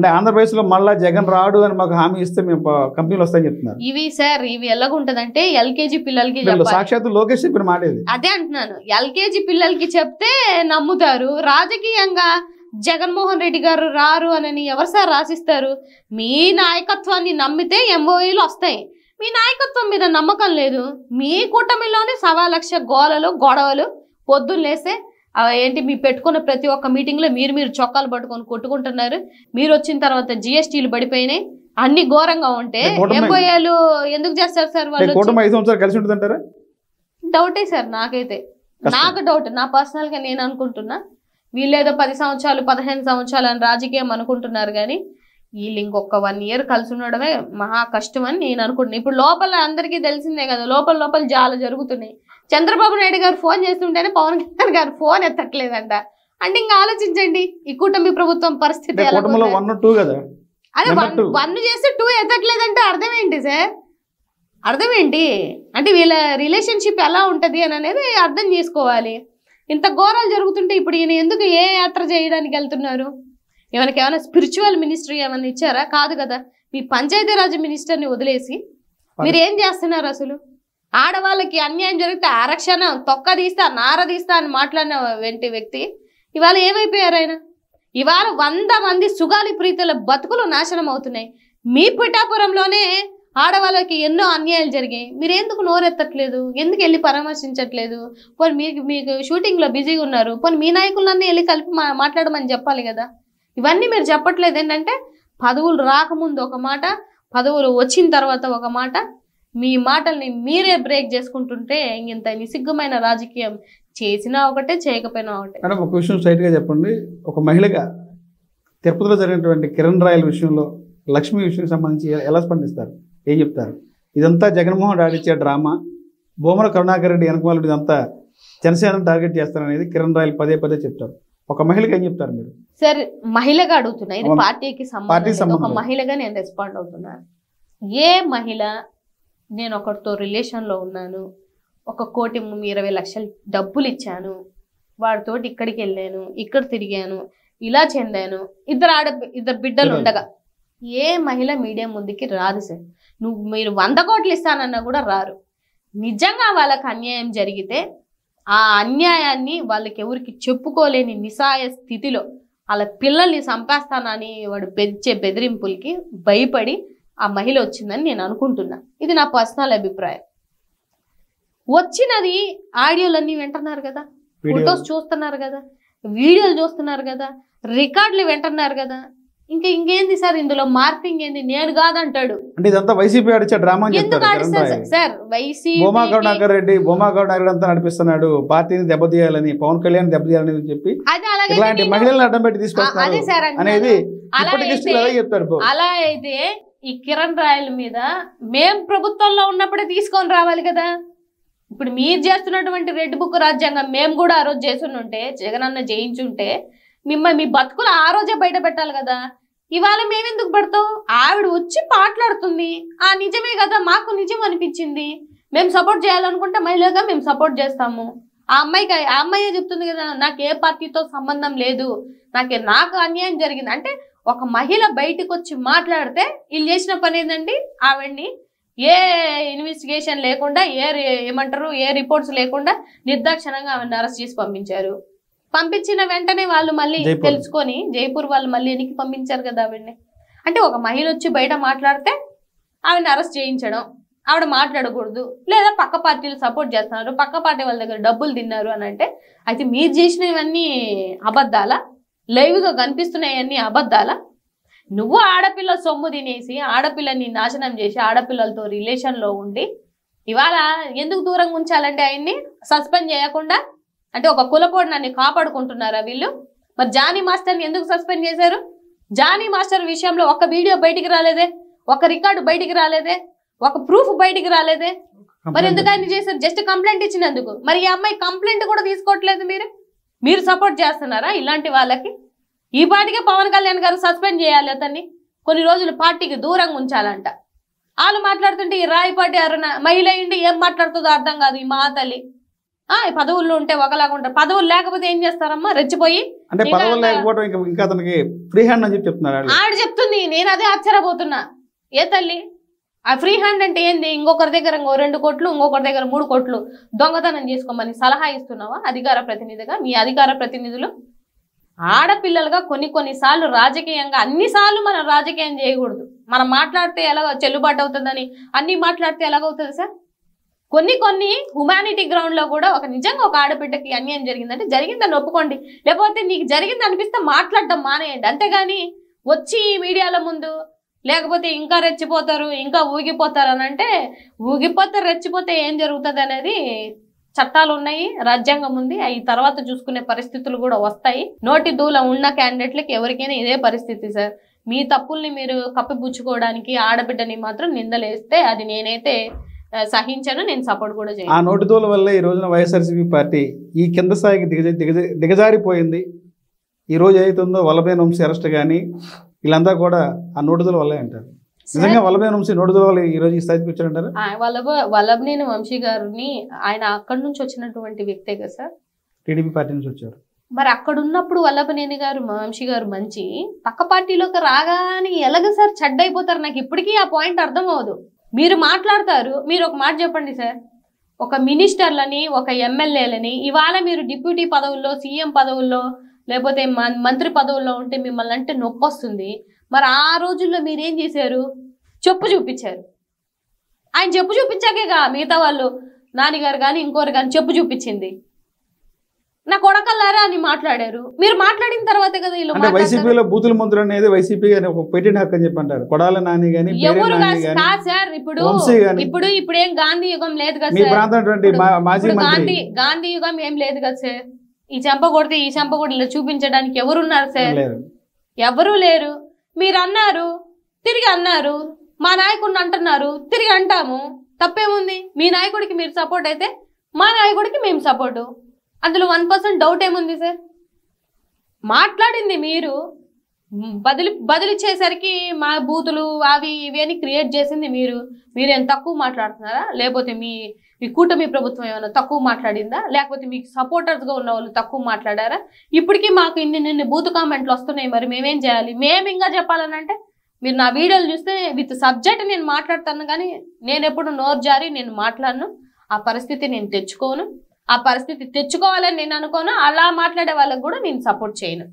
అంటే ఆంధ్రప్రదేశ్లో మళ్ళీ జగన్ రాడు అని మాకు హామీ ఇస్తే మేము కంపెనీలు వస్తాయని చెప్తున్నారు. ఇవి సార్ ఇవి ఎలాగుంటదంటే ఎల్కేజీ పిల్లలకి సాక్షాత్తు లోకేష్ చెప్పిన మాట ఇది. అదే అంటున్నాను, ఎల్కేజీ పిల్లలకి చెప్తే నమ్ముతారు. రాజకీయంగా జగన్మోహన్ రెడ్డి గారు రారు అని ఎవరు సార్ రాసిస్తారు? మీ నాయకత్వాన్ని నమ్మితే ఎంఓఏలు వస్తాయి. మీ నాయకత్వం మీద నమ్మకం లేదు. మీ కూటమిలోనే 1,00,000 గోలలు గొడవలు పొద్దున్న లేస్తే ఏంటి మీ పెట్టుకున్న ప్రతి ఒక్క మీటింగ్ లో మీరు చొక్కాలు పట్టుకొని కొట్టుకుంటున్నారు. మీరు వచ్చిన తర్వాత జిఎస్టీలు పడిపోయినాయి, అన్ని ఘోరంగా ఉంటే ఎంఓఏలు ఎందుకు చేస్తారు సార్ వాళ్ళు? 5 సంవత్సరాలు కలిసి ఉంటుందంటారా? డౌటే సార్, నాకైతే నాకు డౌట్. నా పర్సనల్ గా నేను అనుకుంటున్నా వీళ్ళేదో 10 సంవత్సరాలు 15 సంవత్సరాలు అని రాజకీయం అనుకుంటున్నారు, కానీ వీళ్ళు ఇంకొక 1 year కలిసి ఉండడమే మహా కష్టం అని నేను అనుకుంటున్నాను. ఇప్పుడు లోపల అందరికీ తెలిసిందే కదా, లోపల చాలా జరుగుతున్నాయి. చంద్రబాబు నాయుడు గారు ఫోన్ చేస్తుంటేనే పవన్ కళ్యాణ్ గారు ఫోన్ ఎత్తట్లేదంట. అంటే ఇంకా ఆలోచించండి ఈ కూటమి ప్రభుత్వం పరిస్థితి. అదే 1 చేస్తే 2 ఎత్తట్లేదంటే అర్థం ఏంటి సార్? అర్థం ఏంటి అంటే వీళ్ళ రిలేషన్షిప్ ఎలా ఉంటది అని అనేది అర్థం చేసుకోవాలి. ఇంత ఘోరాలు జరుగుతుంటే ఇప్పుడు ఈయన ఎందుకు ఏ యాత్ర చేయడానికి వెళ్తున్నారు? ఏమైనా స్పిరిచువల్ మినిస్ట్రీ ఏమైనా ఇచ్చారా? కాదు కదా. మీ పంచాయతీరాజ్ మినిస్టర్ని వదిలేసి మీరు ఏం చేస్తున్నారు అసలు? ఆడవాళ్ళకి అన్యాయం జరిగితే ఆరక్షణ తొక్క తీస్తా నార తీస్తా అని మాట్లాడిన వ్యక్తి ఇవాళ ఏమైపోయారు ఆయన? ఇవాళ 100 మంది సుగాలి ప్రీతుల బతుకులు నాశనం అవుతున్నాయి. మీ పిఠాపురంలోనే ఆడవాళ్ళకి ఎన్నో అన్యాయాలు జరిగాయి. మీరు ఎందుకు నోరెత్తట్లేదు? ఎందుకు వెళ్ళి పరామర్శించట్లేదు? పోనీ మీకు షూటింగ్లో బిజీగా ఉన్నారు, పోనీ మీ నాయకులన్నీ వెళ్ళి కలిపి మాట్లాడమని చెప్పాలి కదా. ఇవన్నీ మీరు చెప్పట్లేదు. ఏంటంటే పదవులు రాకముందు ఒక మాట, పదవులు వచ్చిన తర్వాత ఒక మాట, మీ మాటల్ని మీరే బ్రేక్ చేసుకుంటుంటే ఇంత నిసిగ్గుమైన రాజకీయం చేసినా ఒకటే చేయకపోయినా ఒకటే. మేడం ఒక విషయం స్ట్రైట్గా చెప్పండి, ఒక మహిళగా తిరుపతిలో జరిగినటువంటి కిరణ్ రాయల్ విషయంలో లక్ష్మి విషయం సంబంధించి ఎలా స్పందిస్తారు? ఏం చెప్తారు? ఇదంతా జగన్మోహన్ ఆడిచ్చే డ్రామా, బొమ్మల కరుణాకర్ రెడ్డి వెనకమాల ఇదంతా జనసేనను టార్గెట్ చేస్తారనేది కిరణ్ రాయల్ పదే చెప్తారు. ఒక మహిళగా ఏం చెప్తారు మీరు? సార్ మహిళగా అడుగుతున్నా, ఇది పార్టీకి సంబంధించి ఒక మహిళగా నేను రెస్పాండ్ అవుతున్నాను. ఏ మహిళ నేను ఒకరితో రిలేషన్లో ఉన్నాను, 1,20,00,000 డబ్బులు ఇచ్చాను, వాడితోటి ఇక్కడికి వెళ్ళాను, ఇక్కడ తిరిగాను, ఇలా చెందాను, ఇద్దరు బిడ్డలు ఉండగా ఏ మహిళ మీడియా ముందుకి రాదు సార్. మీరు 100 కోట్లు ఇస్తానన్నా కూడా రారు. నిజంగా వాళ్ళకి అన్యాయం జరిగితే ఆ అన్యాయాన్ని వాళ్ళకి ఎవరికి చెప్పుకోలేని నిస్సహాయ స్థితిలో వాళ్ళ పిల్లల్ని చంపేస్తానని వాడు పెంచే బెదిరింపులకి భయపడి ఆ మహిళ వచ్చిందని నేను అనుకుంటున్నా. ఇది నా పర్సనల్ అభిప్రాయం. వచ్చినది ఆడియోలన్నీ వింటున్నారు కదా, ఫొటోస్ చూస్తున్నారు కదా, వీడియోలు చూస్తున్నారు కదా, రికార్డులు వింటున్నారు కదా, ఇంకేంది సార్ ఇందులో మార్పింగ్ ఏంది? నేను కాదంటాడు. అంటే ఇదంతా వైసీపీ ఆడిచ్చే డ్రామా అని చెప్తారు సార్. వైసీపీ బొమ్మా కరుణాకర్ రెడ్డి అంతా నడిపిస్తున్నాడు, పార్టీని దెబ్బతీయాలని, పవన్ కళ్యాణ్ దెబ్బతీయాలని చెప్పి ఇలాంటి మహిళలను అడ్డం పెట్టి తీసుకొస్తారు అనేది చెప్తారు. అలా అయితే ఈ కిరణ్ రాయల్ మీద మేం ప్రభుత్వంలో ఉన్నప్పుడే తీసుకొని రావాలి కదా. ఇప్పుడు మీరు చేస్తున్నటువంటి రెడ్ బుక్ రాజ్యాంగం మేము కూడా ఆ రోజు చేస్తుంటే, జగనన్న జయించుంటే మీ బతుకులు ఆ రోజే బయట పెట్టాలి కదా. ఇవాళ మేమెందుకు పెడతాం? ఆవిడ వచ్చి మాట్లాడుతుంది, ఆ నిజమే కదా, మాకు నిజం అనిపించింది, మేము సపోర్ట్ చేయాలనుకుంటే మహిళగా మేము సపోర్ట్ చేస్తాము. ఆ అమ్మాయే చెప్తుంది కదా, నాకు ఏ పార్టీతో సంబంధం లేదు, నాకు అన్యాయం జరిగింది అంటే. ఒక మహిళ బయటకు వచ్చి మాట్లాడితే వీళ్ళు చేసిన పని ఏంటండి, ఆవిడ్ని ఏ ఇన్వెస్టిగేషన్ లేకుండా ఏ రిపోర్ట్స్ లేకుండా నిర్దాక్షణంగా ఆవిడని అరెస్ట్ చేసి పంపించారు. పంపించిన వెంటనే వాళ్ళు మళ్ళీ తెలుసుకొని జైపూర్ వాళ్ళు మళ్ళీ ఎన్నికి పంపించారు కదా ఆవిడ్ని. అంటే ఒక మహిళ వచ్చి బయట మాట్లాడితే ఆవిడని అరెస్ట్ చేయించడం, ఆవిడ మాట్లాడకూడదు, లేదా పక్క పార్టీలు సపోర్ట్ చేస్తున్నారు, పక్క పార్టీ వాళ్ళ దగ్గర డబ్బులు తిన్నారు అని అంటే, అయితే మీరు చేసినవన్నీ అబద్ధాలా? లైవ్గా కనిపిస్తున్నాయన్నీ అబద్ధాలా? నువ్వు ఆడపిల్ల సొమ్ము తినేసి ఆడపిల్లని నాశనం చేసి ఆడపిల్లలతో రిలేషన్లో ఉండి ఇవాళ ఎందుకు దూరంగా ఉంచాలంటే ఆయన్ని సస్పెండ్ చేయకుండా? అంటే ఒక కులపోడు నన్ను కాపాడుకుంటున్నారా వీళ్ళు? మరి జానీ మాస్టర్ని ఎందుకు సస్పెండ్ చేశారు? జానీ మాస్టర్ విషయంలో ఒక వీడియో బయటికి రాలేదే, ఒక రికార్డు బయటికి రాలేదే, ఒక ప్రూఫ్ బయటికి రాలేదే. మరి ఎందుకు ఆయన చేశారు? జస్ట్ కంప్లైంట్ ఇచ్చినందుకు. మరి ఈ అమ్మాయి కంప్లైంట్ కూడా తీసుకోవట్లేదు. మీరు సపోర్ట్ చేస్తున్నారా ఇలాంటి వాళ్ళకి? ఈ పార్టీకే పవన్ కళ్యాణ్ గారు సస్పెండ్ చేయాలి, అతన్ని కొన్ని రోజులు పార్టీకి దూరంగా ఉంచాలంట. వాళ్ళు మాట్లాడుతుంటే ఈ రాయపాటి అరుణ మహిళ ఇండి ఏం మాట్లాడుతుందో అర్థం కాదు. ఈ మా తల్లి పదవుల్లో ఉంటే ఒకలాగా ఉంటారు, పదవులు లేకపోతే ఏం చేస్తారమ్మా? రెచ్చిపోయి అంటే పదవులు లేకపోవడం ఇంకా అతనికి ఫ్రీ హ్యాండ్ అని చెప్తున్నారు. ఆవిడ చెప్తుంది, నేను అదే ఆశ్చర్యపోతున్నా. ఏ తల్లి ఆ ఫ్రీ హ్యాండ్ అంటే ఏంది? ఇంకొకరి దగ్గర 2 కోట్లు, ఇంకొకరి దగ్గర 3 కోట్లు దొంగతనం చేసుకోమని సలహా ఇస్తున్నావా అధికార ప్రతినిధిగా? మీ అధికార ప్రతినిధులు ఆడపిల్లలుగా కొన్నిసార్లు రాజకీయంగా, అన్నిసార్లు మనం రాజకీయం చేయకూడదు. మనం మాట్లాడితే ఎలా చెల్లుబాటు అవుతుందని అన్ని మాట్లాడితే ఎలాగవుతుంది సార్? కొన్ని హ్యుమానిటీ గ్రౌండ్ లో కూడా నిజంగా ఒక ఆడబిడ్డకి అన్యాయం జరిగిందంటే జరిగిందని ఒప్పుకోండి, లేకపోతే నీకు జరిగింది అనిపిస్తే మాట్లాడడం మానేయండి. అంతేగాని వచ్చి మీడియాల ముందు లేకపోతే ఇంకా రెచ్చిపోతారు, ఇంకా ఊగిపోతారు అని అంటే, ఊగిపోతే రెచ్చిపోతే ఏం జరుగుతుంది అనేది చట్టాలు ఉన్నాయి, రాజ్యాంగం ఉంది. అవి తర్వాత చూసుకునే పరిస్థితులు కూడా వస్తాయి. నోటి దూల ఉన్న క్యాండిడేట్లకి ఎవరికైనా ఇదే పరిస్థితి సార్. మీ తప్పుల్ని మీరు కప్పిపుచ్చుకోవడానికి ఆడబిడ్డని మాత్రం నిందలేస్తే అది నేనైతే సహించను, నేను సపోర్ట్ కూడా చేయను. ఆ నోటి దూల వల్ల ఈ రోజున వైఎస్ఆర్సీపీ పార్టీ ఈ కింద స్థాయికి దిగజారిపోయింది. ఈ రోజు ఏదైతుందో వల్లభనేని వంశీ అరెస్ట్ కానీ వీళ్ళంతా కూడా ఆ నోటుదల వల్లే అంటారు. నిజంగా వల్లభనేని వంశీ నోటుదల వల్ల ఈ రోజు ఈ స్థాయికి వచ్చారంటారు. వల్లభనేని వంశీ గారిని ఆయన అక్కడి నుంచి వచ్చినటువంటి వ్యక్తే కదా సార్, టీడీపీ పార్టీ నుంచి వచ్చారు. మరి అక్కడ ఉన్నప్పుడు వల్లభనేని గారు వంశీ గారు మంచి, పక్క పార్టీలోకి రాగానే ఎలాగ సార్ చెడ్డైపోతారు? నాకు ఇప్పటికీ ఆ పాయింట్ అర్థం అవ్వదు. మీరు మాట్లాడతారు, మీరు ఒక మాట చెప్పండి సార్, ఒక మినిస్టర్లని, ఒక ఎమ్మెల్యేలని ఇవాళ మీరు డిప్యూటీ పదవుల్లో, సీఎం పదవుల్లో, లేకపోతే మంత్రి పదవుల్లో ఉంటే మిమ్మల్ని అంటే నొప్పి వస్తుంది. మరి ఆ రోజుల్లో మీరేం చేశారు? చెప్పు చూపించారు. ఆయన చెప్పు చూపించాకేగా మిగతా వాళ్ళు, నాన్నగారు కానీ ఇంకోరు కానీ చెప్పు చూపించింది. నా కొడకల్లారా అని మాట్లాడారు. మీరు మాట్లాడిన తర్వాతే కదా వీళ్ళు వైసీపీలో బూతుల మంత్రులు అనేది వైసీపీ ఒక పెట్టిన హక్కు అని చెప్పంటారు. కొడాల నాని గాని ఎవరు కాదు సార్. ఇప్పుడు ఏం గాంధీ యుగం లేదు కదా సార్. గాంధీ యుగం ఏం లేదు కదా సార్. ఈ చెంప కొడితే ఈ చెంప కొడి చూపించడానికి ఎవరున్నారు సార్? ఎవరు లేరు. మీరు అన్నారు, తిరిగి అన్నారు, మా నాయకుడిని అంటున్నారు, తిరిగి అంటాము. తప్పేముంది? మీ నాయకుడికి మీరు సపోర్ట్ అయితే మా నాయకుడికి మేము సపోర్టు. అందులో 1% డౌట్ ఏముంది సార్? మాట్లాడింది మీరు, బదిలిచ్చేసరికి మా బూతులు అవి ఇవి అని క్రియేట్ చేసింది మీరు. మీరేం తక్కువ మాట్లాడుతున్నారా? లేకపోతే మీ కూటమి ప్రభుత్వం ఏమైనా తక్కువ మాట్లాడిందా? లేకపోతే మీకు సపోర్టర్స్గా ఉన్న వాళ్ళు తక్కువ మాట్లాడారా? ఇప్పటికీ మాకు ఇన్ని బూతు కామెంట్లు వస్తున్నాయి. మరి మేమేం చేయాలి? మేము ఇంకా చెప్పాలనంటే మీరు నా వీడియోలు చూస్తే విత్ సబ్జెక్ట్ నేను మాట్లాడతాను, కానీ నేను ఎప్పుడు నోరు జారి నేను మాట్లాడను. ఆ పరిస్థితి నేను తెచ్చుకోను. ఆ పరిస్థితి తెచ్చుకోవాలని నేను అనుకోను. అలా మాట్లాడే వాళ్ళకు కూడా నేను సపోర్ట్ చేయను.